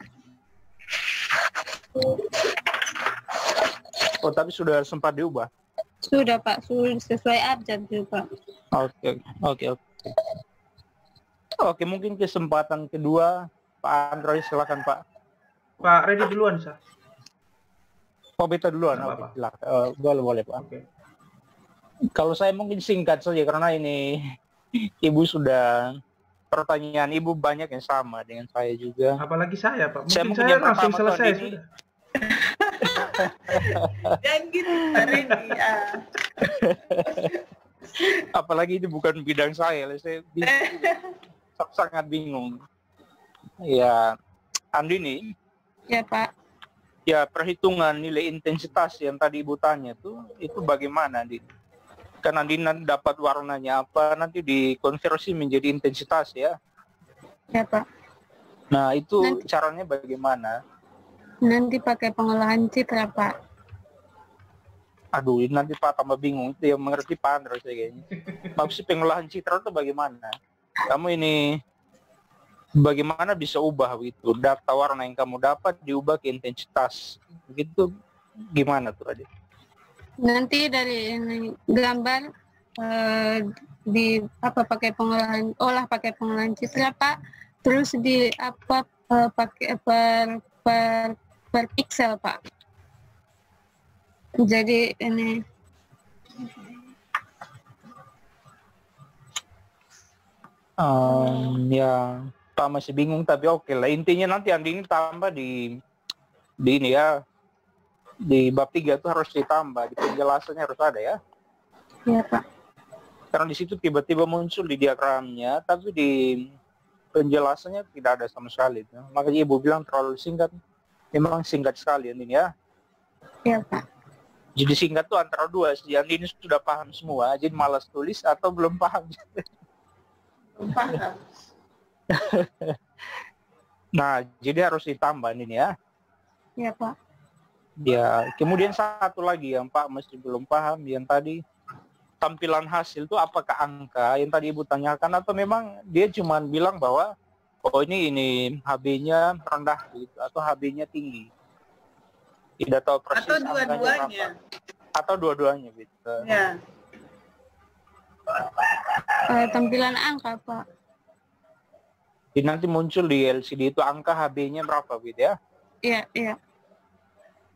Oh, tapi sudah sempat diubah. Sudah Pak, sudah sesuai abjad juga Pak. Oke. Oke, mungkin kesempatan kedua Pak Android, silakan Pak. Pak Redi duluan, Sa. Oh, beta duluan. Nggak Oke, apa-apa. silakan. Boleh Pak. Oke. Kalau saya mungkin singkat saja karena ini Ibu sudah pertanyaan Ibu banyak yang sama dengan saya juga. Apalagi saya, Pak. Saya Mungkin mungkin saya yang langsung pertama selesai tadi sudah. Jangan gitu Pak Redi. Apalagi ini bukan bidang saya sangat bingung. Ya, Andini, Ya Pak. ya perhitungan nilai intensitas yang tadi Ibu tanya itu bagaimana, Andini? Kan Andini nanti dapat warnanya apa, nanti dikonversi menjadi intensitas ya. Ya Pak. Nah, itu Nanti- caranya bagaimana? Nanti pakai pengolahan citra Pak. Aduh, ini nanti Pak tambah bingung. Itu yang mengerti Pak Andro saya kayaknya. Maksud pengolahan citra itu bagaimana? Kamu ini bagaimana bisa ubah gitu? Data warna yang kamu dapat diubah ke intensitas. Begitu gimana tuh Adik? Nanti dari ini gambar pakai pengolahan citra Pak. Terus pakai per pixel Pak. Jadi ini Ya Pak masih bingung tapi oke lah. Intinya nanti Andini tambah di ini ya. Di bab 3 itu harus ditambah, di penjelasannya harus ada ya. ya Pak. Karena di situ tiba-tiba muncul di diagramnya, tapi di penjelasannya tidak ada sama sekali. Makanya Ibu bilang terlalu singkat. Memang singkat sekali ini ya. Iya, Pak. Jadi singkat tuh antara dua. Yang ini sudah paham semua, jadi malas tulis atau belum paham. Belum paham. Nah, jadi harus ditambah ini ya. Iya, Pak. Ya, kemudian satu lagi yang Pak masih belum paham, yang tadi tampilan hasil itu apakah angka yang tadi Ibu tanyakan atau memang dia cuma bilang bahwa oh ini HB-nya rendah gitu atau HB-nya tinggi. Tidak tahu persis Atau dua-duanya. Atau dua-duanya gitu. Ya. Tampilan angka, Pak. Jadi nanti muncul di LCD itu angka HB-nya berapa gitu ya. Iya, iya.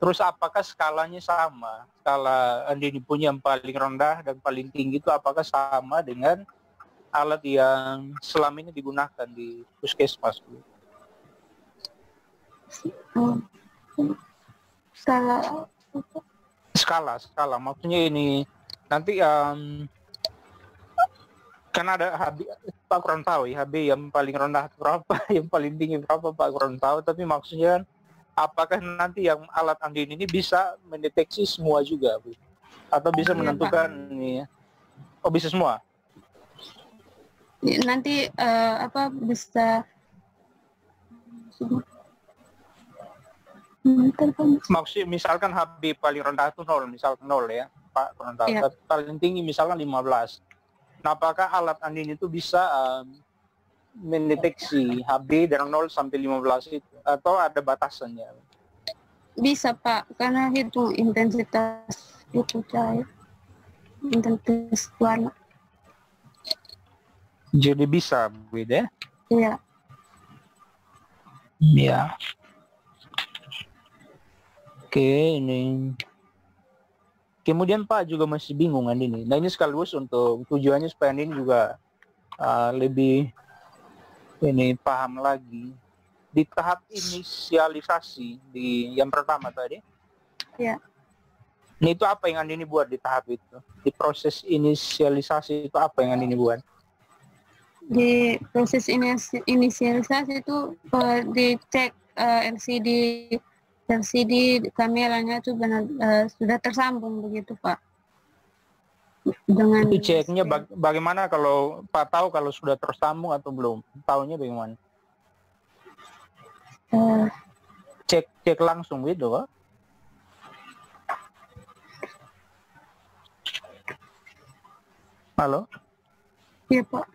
Terus apakah skalanya sama? Skala Andini punya yang paling rendah dan paling tinggi itu apakah sama dengan alat yang selama ini digunakan di puskesmas? Skala. Maksudnya ini nanti kan ada HB, Pak kurang tahu ya, HB yang paling rendah berapa, yang paling tinggi berapa Pak kurang tahu. Tapi maksudnya apakah nanti yang alat Andini ini bisa mendeteksi semua juga, Bu? Atau bisa menentukan ini? Oh, bisa semua? Nanti bisa maksudnya misalkan HB paling rendah itu 0, misalkan 0 ya, Pak kurang tahu. Iya. Paling tinggi misalkan 15. Nah, apakah alat Andini itu bisa mendeteksi HB dari 0 sampai 15 itu atau ada batasannya? Bisa, Pak, karena hitung intensitas itu cahaya, intensitas warna. Jadi bisa beda? Iya. Ya. Oke, ini. Kemudian Pak juga masih bingung kan ini. Nah, ini sekaligus untuk tujuannya supaya ini juga lebih ini paham lagi di tahap inisialisasi di yang pertama tadi. Ya. Nah, itu apa yang Andini buat di tahap itu? Di proses inisialisasi itu apa yang Andini buat? Di proses inisialisasi itu dicek LCD kameranya itu benar sudah tersambung begitu, Pak. Dengan itu ceknya bagaimana kalau Pak tahu kalau sudah tersambung atau belum? Tahunya bagaimana? Cek langsung gitu, Pak? Halo? Iya, Pak.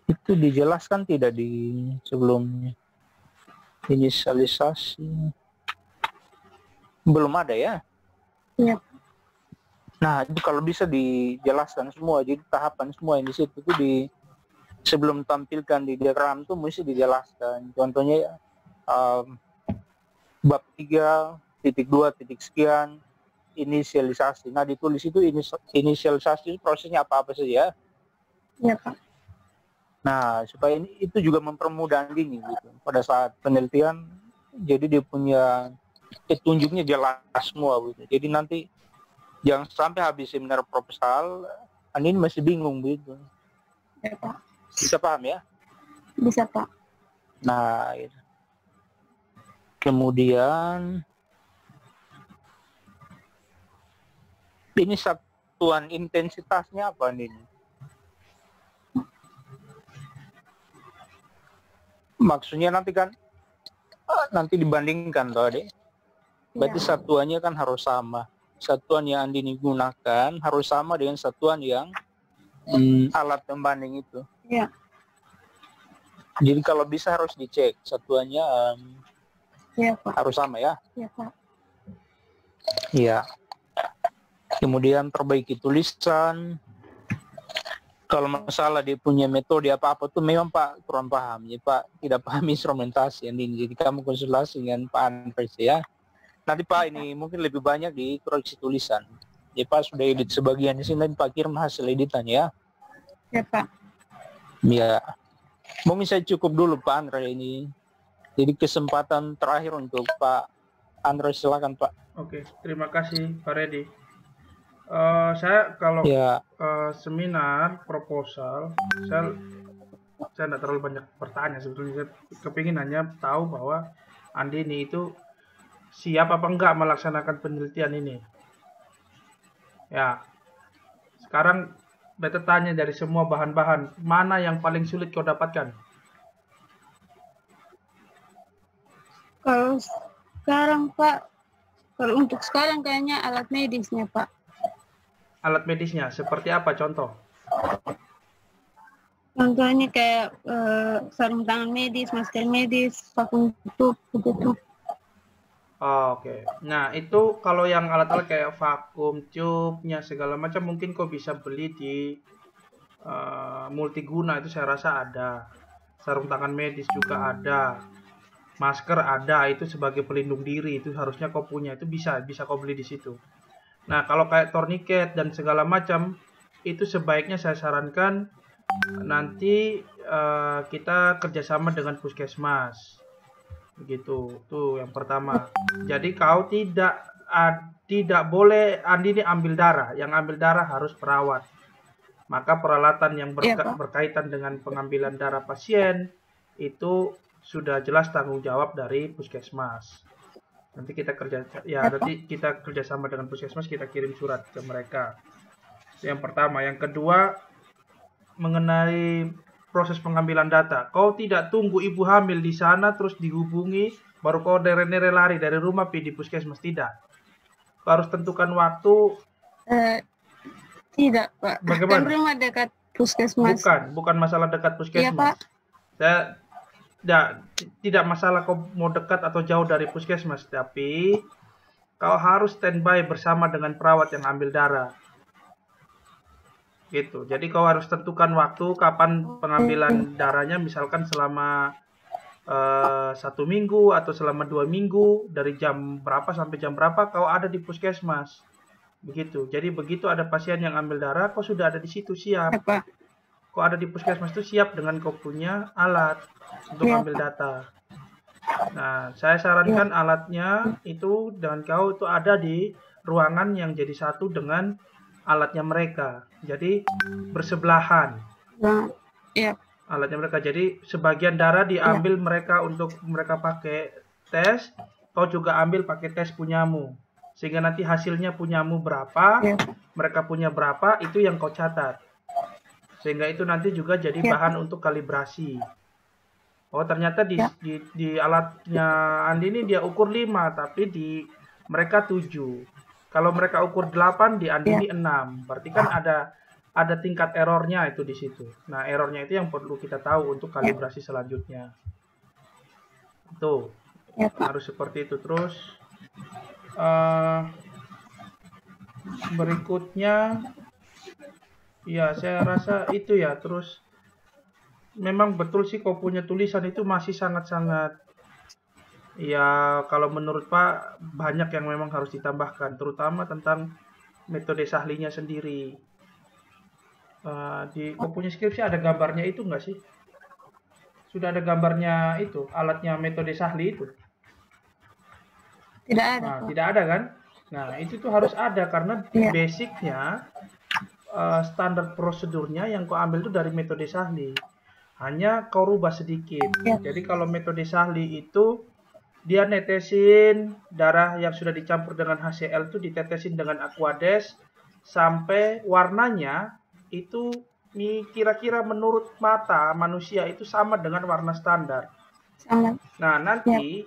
Itu dijelaskan tidak di sebelumnya? Inisialisasi belum ada ya? Iya. Nah, itu kalau bisa dijelaskan semua, jadi tahapan semua yang di situ itu sebelum tampilkan di diagram itu mesti dijelaskan. Contohnya bab 3.2 titik sekian inisialisasi. Nah, ditulis itu inisialisasi prosesnya apa-apa saja. Iya, Pak. Nah, supaya itu juga mempermudah Andini gitu. Pada saat penelitian, jadi dia punya petunjuknya jelas semua gitu. Jadi nanti jangan sampai habis seminar proposal, Andini masih bingung gitu. Ya, Pak. Bisa paham ya? Bisa, Pak. Nah, gitu. Kemudian ini satuan intensitasnya apa Andini? Maksudnya nanti kan nanti dibandingkan tuh Adik. Berarti Ya. satuannya kan harus sama. Satuan yang Andini gunakan harus sama dengan satuan yang alat pembanding itu. Ya. Jadi kalau bisa harus dicek satuannya Ya, Pak. harus sama ya. Ya, Pak. Iya. Kemudian perbaiki tulisan. Kalau masalah dia punya metode apa-apa tuh memang Pak kurang paham ya Pak, tidak paham instrumentasi ini. Jadi kamu konsultasi dengan Pak Andres ya. Nanti Pak ini mungkin lebih banyak di koreksi tulisan. Ya Pak sudah edit sebagian di sini, Pak kirim hasil editannya ya. Ya, Pak. Ya. Mungkin saya cukup dulu Pak Andres ini. Jadi kesempatan terakhir untuk Pak Andres, silakan Pak. Oke, terima kasih Pak Redi. Saya kalau Ya, seminar proposal, saya tidak terlalu banyak bertanya sebetulnya. Saya kepingin hanya tahu bahwa Andini itu siap apa enggak melaksanakan penelitian ini. Ya, sekarang beta tanya dari semua bahan-bahan, mana yang paling sulit kau dapatkan? Kalau sekarang Pak, kalau untuk sekarang kayaknya alat medisnya Pak. Alat medisnya seperti apa contoh? Contohnya kayak sarung tangan medis, masker medis, vakum tutup, begitu. Oke. Nah, itu kalau yang alat-alat kayak vakum, tube-nya segala macam mungkin kau bisa beli di multiguna, itu saya rasa ada. Sarung tangan medis juga ada. Masker ada, itu sebagai pelindung diri, itu harusnya kau punya, itu bisa kau beli di situ. Nah, kalau kayak tourniquet dan segala macam, itu sebaiknya saya sarankan nanti kita kerjasama dengan puskesmas. Begitu, tuh yang pertama. Jadi kau tidak boleh Andini ambil darah, yang ambil darah harus perawat. Maka peralatan yang Iya, Pak. berkaitan dengan pengambilan darah pasien itu sudah jelas tanggung jawab dari puskesmas. Nanti kita kerjasama dengan puskesmas, kita kirim surat ke mereka. Yang pertama, yang kedua mengenai proses pengambilan data. Kau tidak tunggu ibu hamil di sana terus dihubungi baru kau nere-nere lari dari rumah pergi di puskesmas, tidak. Kau harus tentukan waktu. Tidak Pak. Bagaimana? Kan rumah dekat puskesmas. Bukan masalah dekat puskesmas. Iya Pak. Tidak masalah kau mau dekat atau jauh dari puskesmas, tapi kau harus standby bersama dengan perawat yang ambil darah. Gitu. Jadi kau harus tentukan waktu kapan pengambilan darahnya, misalkan selama 1 minggu atau selama 2 minggu, dari jam berapa sampai jam berapa kau ada di puskesmas. Begitu. Jadi begitu ada pasien yang ambil darah, kau sudah ada di situ siap. Iya, Pak. Kau ada di puskesmas itu siap dengan kau punya alat untuk ambil data. Nah, saya sarankan alatnya itu dengan kau itu ada di ruangan yang jadi satu dengan alatnya mereka. Jadi bersebelahan. Iya. Alatnya mereka. Jadi sebagian darah diambil mereka untuk mereka pakai tes, kau juga ambil pakai tes punyamu. Sehingga nanti hasilnya punyamu berapa, mereka punya berapa, itu yang kau catat. Sehingga itu nanti juga jadi bahan untuk kalibrasi. Oh, ternyata di alatnya Andini dia ukur 5, tapi di mereka 7. Kalau mereka ukur 8, di Andini 6. Berarti kan ada tingkat errornya itu di situ. Nah, errornya itu yang perlu kita tahu untuk kalibrasi selanjutnya. Tuh, harus seperti itu. Terus berikutnya, ya saya rasa itu ya. Terus memang betul sih kau punya tulisan itu masih sangat-sangat, ya kalau menurut Pak banyak yang memang harus ditambahkan, terutama tentang metode sahlinya sendiri. Kau punya skripsi ada gambarnya itu enggak sih? Sudah ada gambarnya itu, alatnya metode sahli itu? Tidak ada. Nah, tidak ada kan? Nah, itu tuh harus ada karena basicnya standar prosedurnya yang kau ambil itu dari metode sahli. Hanya kau rubah sedikit. Jadi kalau metode sahli itu dia netesin darah yang sudah dicampur dengan HCl itu ditetesin dengan Aquades sampai warnanya itu kira-kira menurut mata manusia itu sama dengan warna standar. Nah, nanti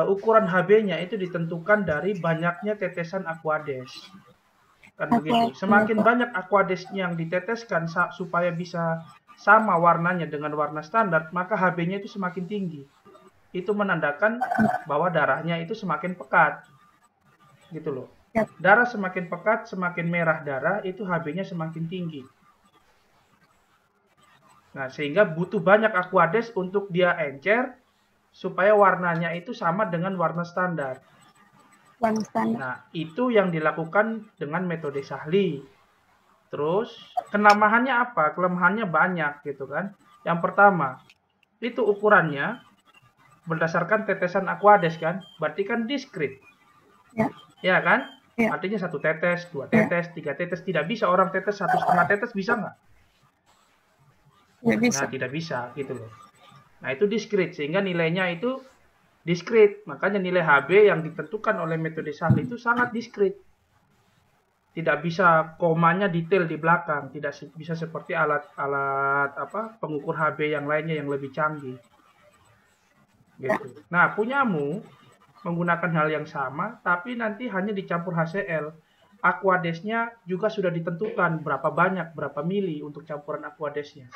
ukuran HB-nya itu ditentukan dari banyaknya tetesan Aquades. Kan begitu. Semakin banyak Aquades yang diteteskan supaya bisa sama warnanya dengan warna standar, maka HB-nya itu semakin tinggi. Itu menandakan bahwa darahnya itu semakin pekat. Gitu loh. Darah semakin pekat, semakin merah darah, itu HB-nya semakin tinggi. Nah, sehingga butuh banyak Aquades untuk dia encer supaya warnanya itu sama dengan warna standar. Nah, itu yang dilakukan dengan metode sahli. Terus, kelemahannya apa? Kelemahannya banyak gitu kan. Yang pertama, itu ukurannya berdasarkan tetesan Aquades kan, berarti kan diskrit. Ya kan? Ya. Artinya 1 tetes, 2 tetes, 3 tetes. Tidak bisa orang tetes 1,5 tetes, bisa nggak? Tidak bisa. Nah, tidak bisa gitu loh. Nah, itu diskrit, sehingga nilainya itu diskrit. Makanya nilai HB yang ditentukan oleh metode Sahli itu sangat diskrit. Tidak bisa komanya detail di belakang, tidak bisa seperti alat-alat pengukur HB yang lainnya yang lebih canggih. Gitu. Nah, punyamu menggunakan hal yang sama, tapi nanti hanya dicampur HCl. Aquadesnya juga sudah ditentukan berapa banyak, berapa mili untuk campuran aquadesnya.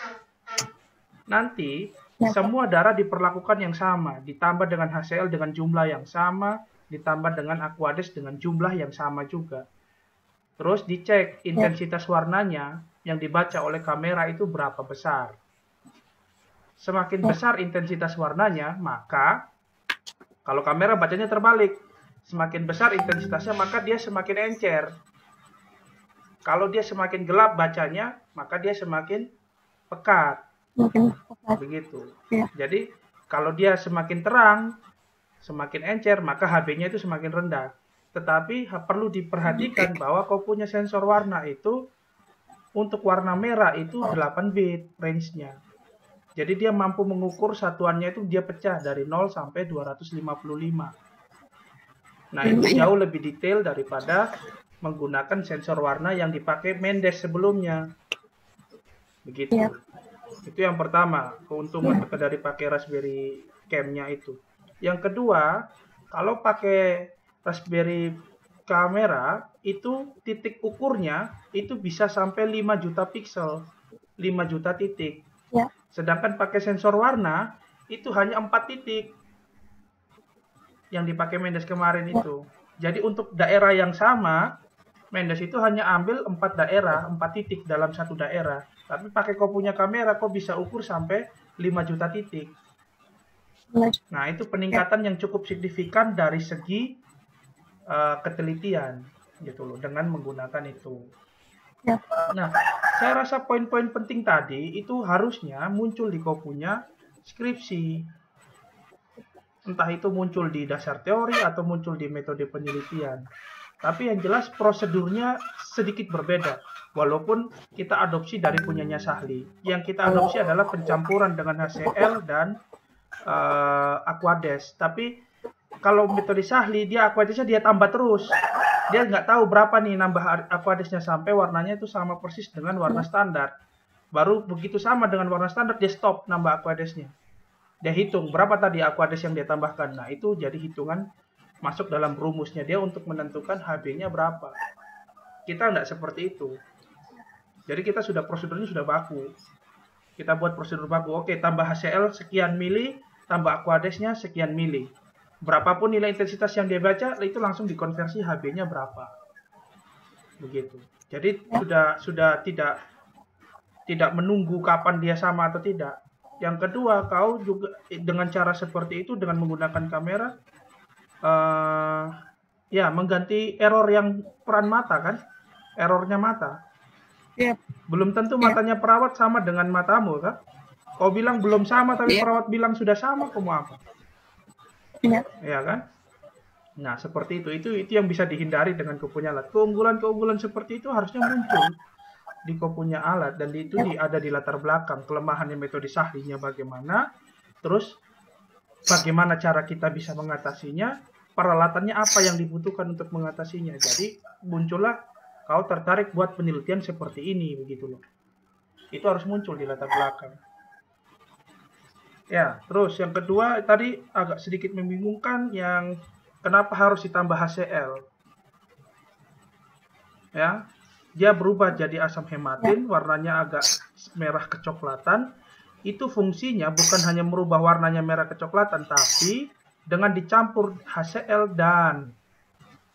Nanti semua darah diperlakukan yang sama, ditambah dengan HCl dengan jumlah yang sama, ditambah dengan aquades dengan jumlah yang sama juga. Terus dicek intensitas warnanya yang dibaca oleh kamera itu berapa besar. Semakin besar intensitas warnanya, maka kalau kamera bacanya terbalik. Semakin besar intensitasnya, maka dia semakin encer. Kalau dia semakin gelap bacanya, maka dia semakin pekat. Begitu. Ya. Jadi, kalau dia semakin terang, semakin encer, maka HB-nya itu semakin rendah. Tetapi perlu diperhatikan bahwa kau punya sensor warna itu, untuk warna merah itu 8 bit range-nya. Jadi dia mampu mengukur satuannya itu dia pecah dari 0 sampai 255. Nah, itu jauh lebih detail daripada menggunakan sensor warna yang dipakai Mendes sebelumnya. Begitu. Ya. Itu yang pertama, keuntungan dari pakai Raspberry Cam-nya itu. Yang kedua, kalau pakai Raspberry kamera, itu titik ukurnya itu bisa sampai 5 juta pixel, 5 juta titik. Ya. Sedangkan pakai sensor warna itu hanya 4 titik yang dipakai Mendes kemarin itu. Jadi untuk daerah yang sama, Mendes itu hanya ambil 4 daerah, 4 titik dalam satu daerah. Tapi pakai kau punya kamera, kau bisa ukur sampai 5 juta titik. Nah, itu peningkatan yang cukup signifikan dari segi ketelitian, gitu loh, dengan menggunakan itu. Ya. Nah, saya rasa poin-poin penting tadi itu harusnya muncul di kau punya skripsi. Entah itu muncul di dasar teori atau muncul di metode penelitian. Tapi yang jelas prosedurnya sedikit berbeda. Walaupun kita adopsi dari punyanya Sahli. Yang kita adopsi adalah pencampuran dengan HCl dan aquades. Tapi kalau metode Sahli, dia aquadesnya dia tambah terus. Dia nggak tahu berapa nih nambah aquadesnya sampai warnanya itu sama persis dengan warna standar. Baru begitu sama dengan warna standar, dia stop nambah aquadesnya. Dia hitung berapa tadi aquades yang dia tambahkan. Nah, itu jadi hitungan masuk dalam rumusnya dia untuk menentukan HB-nya berapa. Kita nggak seperti itu. Jadi kita sudah prosedurnya sudah baku. Kita buat prosedur baku. Oke, tambah HCl sekian mili, tambah aquadesnya sekian mili. Berapapun nilai intensitas yang dia baca, itu langsung dikonversi HB-nya berapa. Begitu. Jadi sudah tidak menunggu kapan dia sama atau tidak. Yang kedua, kau juga dengan cara seperti itu, dengan menggunakan kamera, mengganti error yang peran mata kan, errornya mata. Yep. Belum tentu matanya perawat sama dengan matamu kan. Kau bilang belum sama, tapi perawat bilang sudah sama, kamu apa? Ya kan? Nah, seperti itu yang bisa dihindari dengan kau punya alat. Keunggulan seperti itu harusnya muncul di kau punya alat, dan itu ada di latar belakang kelemahannya metode Sahlinya bagaimana, terus bagaimana cara kita bisa mengatasinya, peralatannya apa yang dibutuhkan untuk mengatasinya. Jadi muncullah kau tertarik buat penelitian seperti ini, begitu loh. Itu harus muncul di latar belakang. Ya, terus yang kedua tadi agak sedikit membingungkan, yang kenapa harus ditambah HCl. Ya, dia berubah jadi asam hematin, warnanya agak merah kecoklatan. Itu fungsinya bukan hanya merubah warnanya merah kecoklatan, tapi dengan dicampur HCl dan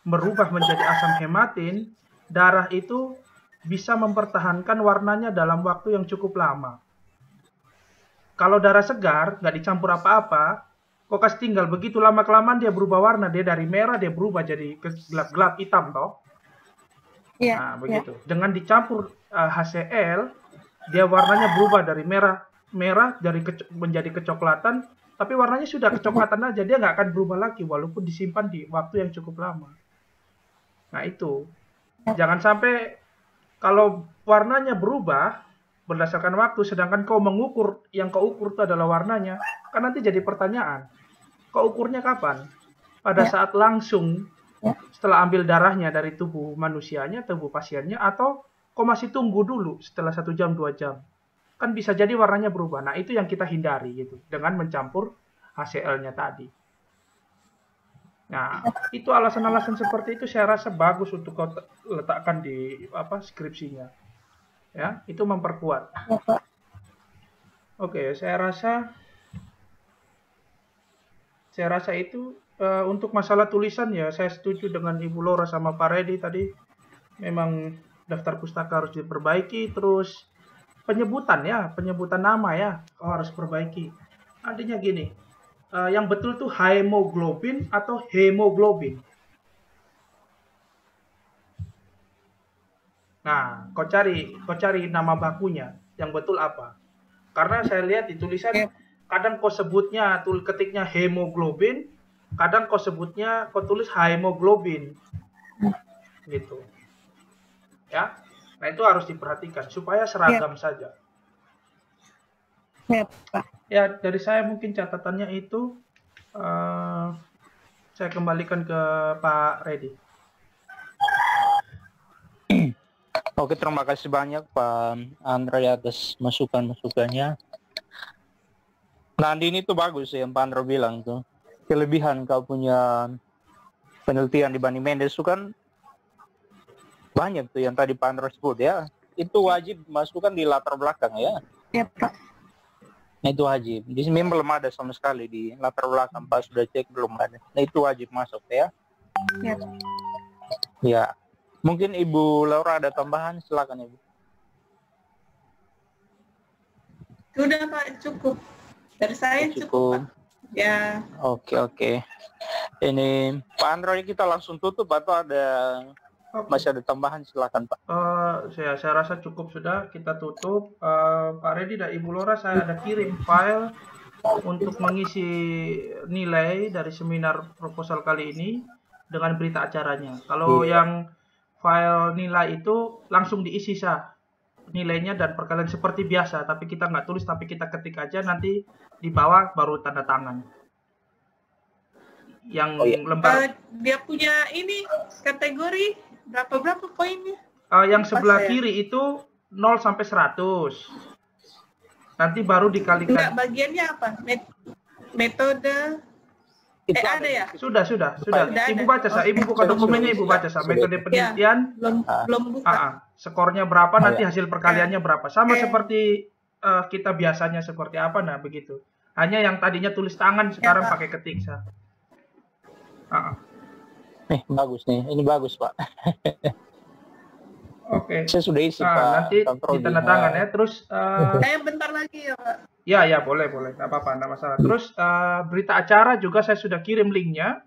merubah menjadi asam hematin, darah itu bisa mempertahankan warnanya dalam waktu yang cukup lama. Kalau darah segar, nggak dicampur apa-apa, kok kasih tinggal begitu lama-kelamaan dia berubah warna, dia dari merah dia berubah jadi gelap-gelap hitam toh. Nah, begitu. Dengan dicampur HCl, dia warnanya berubah dari merah menjadi kecoklatan, tapi warnanya sudah kecoklatan aja, dia nggak akan berubah lagi walaupun disimpan di waktu yang cukup lama. Nah itu, jangan sampai kalau warnanya berubah berdasarkan waktu, sedangkan kau mengukur, yang kau ukur itu adalah warnanya, kan nanti jadi pertanyaan, kau ukurnya kapan? Pada saat langsung setelah ambil darahnya dari tubuh manusianya, tubuh pasiennya, atau kau masih tunggu dulu setelah 1 jam, 2 jam? Kan bisa jadi warnanya berubah. Nah itu yang kita hindari gitu, dengan mencampur HCl-nya tadi. Nah, itu alasan-alasan seperti itu saya rasa bagus untuk kau letakkan di skripsinya. Ya, itu memperkuat. Ya, Pak. Oke, saya rasa itu untuk masalah tulisan ya, saya setuju dengan Ibu Laura sama Pak Redi tadi. Memang daftar pustaka harus diperbaiki, terus penyebutan nama ya, kau harus perbaiki. Artinya gini, yang betul tuh hemoglobin atau hemoglobin. Nah, kau cari nama bakunya, yang betul apa? Karena saya lihat di tulisan, kadang kau sebutnya, ketiknya hemoglobin, kadang kau tulis hemoglobin, gitu. Ya, nah itu harus diperhatikan supaya seragam saja. Ya, Pak. Ya, dari saya mungkin catatannya itu, saya kembalikan ke Pak Redi. Oke, terima kasih banyak Pak Andre atas masukan-masukannya. Nah, ini tuh bagus ya yang Pak Andre bilang tuh. Kelebihan kau punya penelitian dibanding Mendes itu kan banyak tuh yang tadi Pak Andre sebut ya. Itu wajib masukkan di latar belakang ya. Ya, Pak. Nah, itu wajib. Di sini belum ada sama sekali di latar belakang, Pak sudah cek belum ada. Nah, itu wajib masuk ya. Ya, Pak. Ya. Mungkin Ibu Laura ada tambahan, silakan Ibu. Sudah Pak, cukup. Dari saya cukup Pak. Ya. Oke. Ini Pak Andre kita langsung tutup atau ada masih ada tambahan, silakan Pak. Saya rasa cukup sudah, kita tutup. Pak Redi dan Ibu Laura, saya ada kirim file untuk mengisi nilai dari seminar proposal kali ini dengan berita acaranya. Kalau yang file nilai itu langsung diisi nilainya dan perkalian seperti biasa, tapi kita nggak tulis, tapi kita ketik aja, nanti di bawah baru tanda tangan. Yang lembar dia punya ini kategori berapa poinnya? Yang sebelah kiri itu 0 sampai 100. Nanti baru dikalikan. Enggak, bagiannya apa? Metode ada ya? Sudah. Ibu baca, Ibu buka dokumennya, Ibu baca, metode penelitian. Belum buka. Skornya berapa, nanti hasil perkaliannya berapa. Sama seperti kita biasanya seperti apa, nah begitu. Hanya yang tadinya tulis tangan, sekarang pakai ketik. Bagus nih, ini bagus Pak. Oke. Saya sudah isi Pak. Nanti ditanda tangan ya, terus. Bentar lagi ya Pak. Ya boleh, nggak apa-apa, nggak masalah. Terus berita acara juga saya sudah kirim linknya,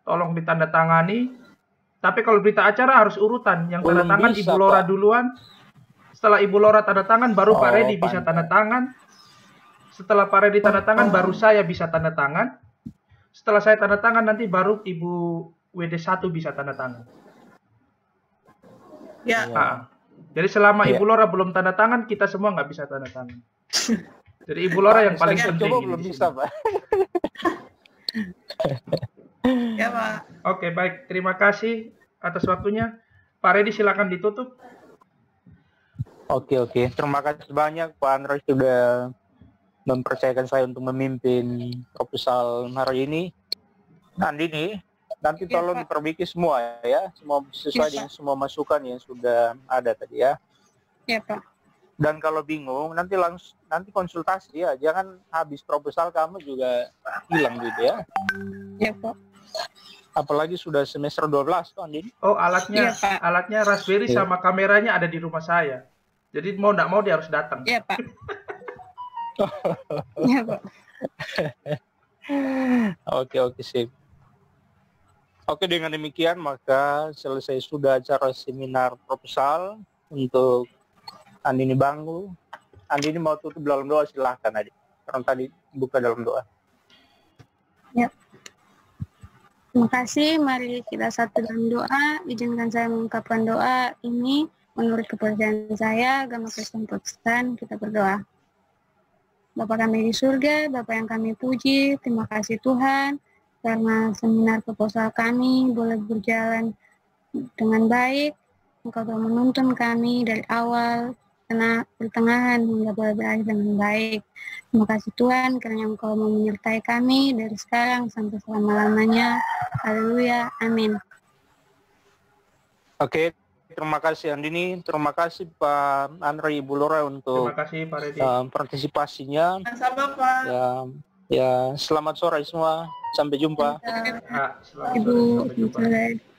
tolong ditandatangani. Tapi kalau berita acara harus urutan, yang tanda tangan Ibu Laura duluan. Setelah Ibu Laura tanda tangan, baru Pak Redi bisa tanda tangan. Setelah Pak Redi tanda tangan, baru saya bisa tanda tangan. Setelah saya tanda tangan, nanti baru Ibu WD1 bisa tanda tangan. Ya. Jadi selama Ibu Laura belum tanda tangan, kita semua nggak bisa tanda tangan. Jadi Ibu Laura yang paling penting. Coba belum bisa Pak. Ya Pak. Oke, baik. Terima kasih atas waktunya. Pak Redi silakan ditutup. Oke. Terima kasih banyak Pak Andre sudah mempercayakan saya untuk memimpin proposal hari ini. Nanti tolong diperbaiki semua ya, semua sesuai dengan semua masukan yang sudah ada tadi ya. Ya Pak. Dan kalau bingung nanti konsultasi ya, jangan habis proposal kamu juga hilang gitu ya. Ya Pak. Apalagi sudah semester 12 tuh Andin. Oh, alatnya Raspberry sama kameranya ada di rumah saya. Jadi mau nggak mau dia harus datang. Ya Pak. Ya Pak. Oke, sip. Oke, dengan demikian maka selesai sudah acara seminar proposal untuk Andini Banggu. Andini mau tutup dalam doa, silahkan Adi. Karena tadi buka dalam doa. Ya. Terima kasih, mari kita satu dalam doa. Izinkan saya mengungkapkan doa ini menurut kepercayaan saya, agama Kristen Protestan. Kita berdoa. Bapa kami di surga, Bapa yang kami puji, terima kasih Tuhan, karena seminar proposal kami boleh berjalan dengan baik. Engkau telah menuntun kami dari awal, pertengahan, hingga boleh berakhir dengan baik. Terima kasih Tuhan, karena Engkau mau menyertai kami dari sekarang sampai selama-lamanya. Haleluya, amin. Oke, terima kasih Andini, terima kasih Pak Andri, Ibu Lora untuk Terima kasih Pak Redi. partisipasinya. Sama Pak. Ya, selamat sore semua, sampai jumpa. Selamat Ibu, sore, sampai jumpa. selamat sore.